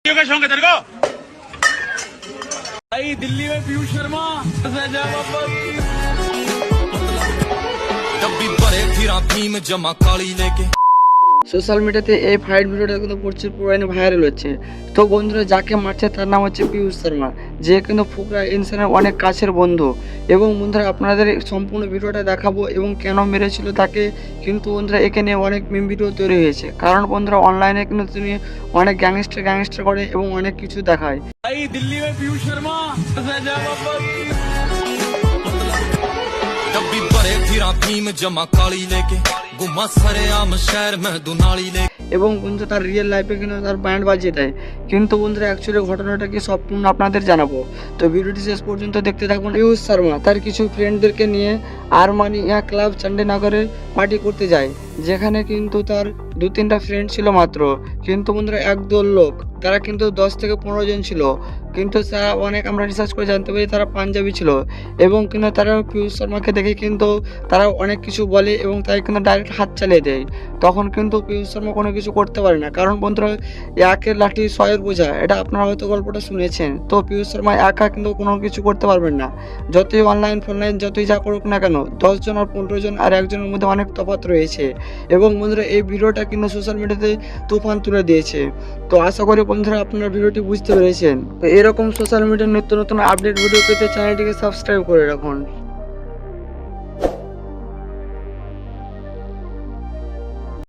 के शौक है तेरे को? भाई दिल्ली में पीयूष शर्मा डब्बी भरे फिरा भीम जमा काली लेके। সোশ্যাল মিডিয়াতে এই ফাইট ভিডিওটা কিন্তু প্রচুর পরিমাণে ভাইরাল হচ্ছে। তো বন্ধুরা, যাকে মারছে তার নাম হচ্ছে পীযূষ শর্মা, যে কিন্তু ফুকরা ইনসানের অনেক কাছের বন্ধু। এবং বন্ধুরা, আপনাদের সম্পূর্ণ ভিডিওটা দেখাবো এবং কেন মেরেছিল তাকে। কিন্তু বন্ধুরা, এখানে অনেক মিম ভিডিও তৈরি হয়েছে, কারণ বন্ধুরা অনলাইনে কিন্তু তিনি অনেক গ্যাংস্টার করে এবং অনেক কিছু দেখায়। भाई दिल्ली में पीयूष शर्मा डब्बी भरे फिरा भीम जमा काली लेके। गुम्मा सरे आम शहर में दुनाली लेके। এবং বন্ধু তার রিয়েল লাইফে কিন্তু তার ব্যান্ড বাজিয়ে দেয়। কিন্তু বন্ধুরা, অ্যাকচুয়ালি ঘটনাটা কি সম্পূর্ণ আপনাদের জানাবো। তো ভিডিওটি শেষ পর্যন্ত দেখতে থাকুন। পীযূষ শর্মা তার কিছু ফ্রেন্ডদেরকে নিয়ে আরমানিয়া ক্লাব চণ্ডীনগরে পার্টি করতে যায়, যেখানে কিন্তু তার 2-3টা ফ্রেন্ড ছিল মাত্র। কিন্তু বন্ধুরা, একদল লোক, তারা কিন্তু 10 থেকে 15 জন ছিল। কিন্তু তারা অনেক, আমরা রিসার্চ করে জানতে পারি তারা পাঞ্জাবি ছিল। এবং কিন্তু তারা পীযূষ শর্মাকে দেখে কিন্তু তারা অনেক কিছু বলে এবং তাই কিন্তু ডাইরেক্ট হাত চালিয়ে দেয়। তখন কিন্তু পীযূষ শর্মা কোনো কিছু করতে পারে না, কারণ বন্ধুরা একের লাঠি 100-এর বোঝা, এটা আপনারা হয়তো গল্পটা শুনেছেন। তো পীযূষ শর্মা একা কিন্তু কোনো কিছু করতে পারবেন না। যতই অনলাইন ফনলাইন যতই যা করুক না কেন, 10 জন আর 15 জন আর একজনের মধ্যে অনেক তফাৎ রয়েছে। এবং বন্ধুরা, এই ভিডিওটা কিন্তু সোশ্যাল মিডিয়াতে তুফান তুলে দিয়েছে। তো আশা করি বন্ধুরা আপনারা ভিডিওটি বুঝতে পেরেছেন। তো এরকম সোশ্যাল মিডিয়ার নিত্য নতুন আপডেট ভিডিও পেতে চ্যানেলটিকে সাবস্ক্রাইব করে রাখুন।